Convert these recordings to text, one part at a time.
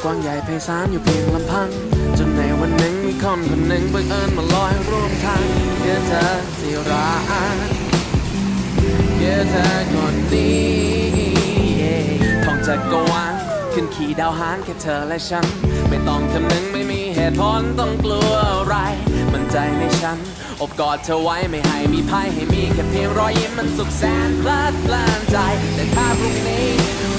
กว้างใหญ่ไพศาลอยู่เพียงลำพังจนในวันหนึ่งมีคนคนหนึ่งบังเอิญมาลอยร่วมทางเพื่อเธอที่รักเพื่อเธอคนนี้ท่องจักรวาลขึ้นขี่ดาวหางแค่เธอและฉันไม่ต้องคำนึงไม่มีเหตุผลต้องกลัวอะไรมั่นใจในฉันอบกอดเธอไว้ไม่ให้มีภัยให้มีแค่เพียงรอยยิ้มมันสุขแสนเพลิดเพลินใจแต่ถ้าพรุ่งนี้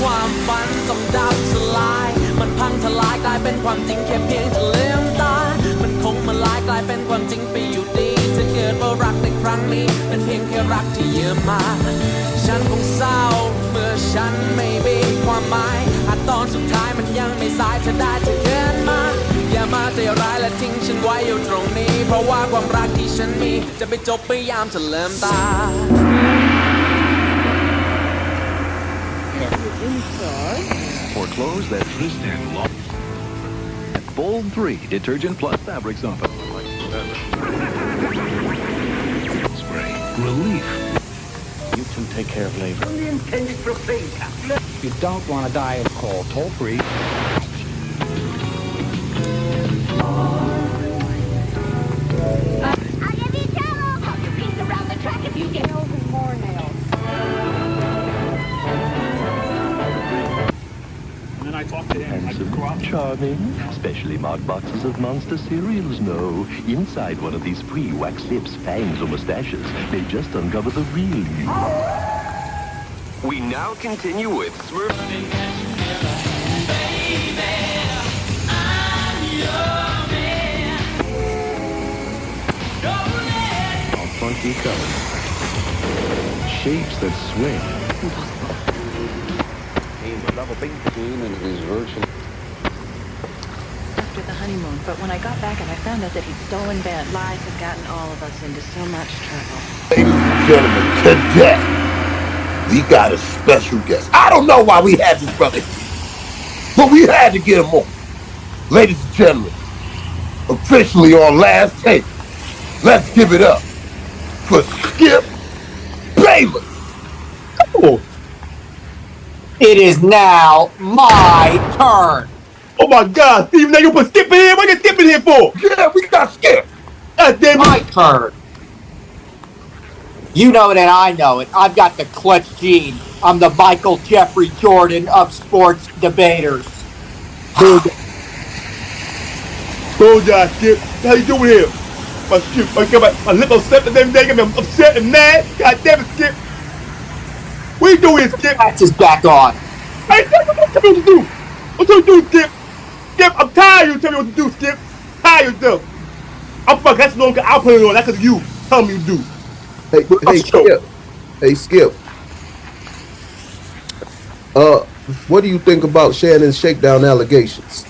ความฝันต้องดับสลายมันพังทลายกลายเป็นความจริงแค่เพียงจะลืมตามันคงมาลายกลายเป็นความจริงไปอยู่ดีจะเกิดว่ารักในครั้งนี้เป็นเพียงแค่รักที่ยืมมาฉันคงเศร้าเมื่อฉันไม่มีความหมายอาจตอนสุดท้ายมันยังไม่สายเธอได้จะเกินมาอย่ามาใจร้ายและทิ้งฉันไว้อยู่ตรงนี้เพราะว่าความรักที่ฉันมีจะไปจบไปยามเธอเริ่มตา For clothes that twist and long. Bold 3 detergent plus fabric softener. Spray relief. You two take care of labor. If you don't want to die of cold, toll free. I'll give you trouble. Pop your piece around the track if you get nails and more nails. And then I talked to him. Handsome, charming, specially marked boxes of Monster cereals. No, inside one of these free wax lips, fangs, or mustaches, they just uncover the real you. We now continue with Smurf. All funky colors, shapes that swing. He's a double pink team and it is virtually. After the honeymoon, but when I got back and I found out that he'd stolen Ben, lies have gotten all of us into so much trouble. Ladies and gentlemen, today we got a special guest. I don't know why we had this brother, but we had to get him on. Ladies and gentlemen, officially on Last Take, let's give it up for Skip Bayless. Oh. It is now my turn. Oh my God, Steve, now you put Skip in here? What you Skip in here for? Yeah, we got Skip. God damn it. My turn. You know it and I know it. I've got the clutch gene. I'm the Michael Jeffrey Jordan of sports debaters. Hold on, Skip. How you doing here? My Skip, my lip upset the damn day. I'm upset and mad. God damn it, Skip. What you doing here, Skip? That's his back on. Hey, Skip, what you tell me what to do? What you do, Skip? Skip, I'm tired of you telling me what to do, Skip. Tired of them. I'm fucking, that's no longer, I'll put it on. That's because you tell me to do. Hey, Skip. Hey, Skip. What do you think about Shannon's shakedown allegations?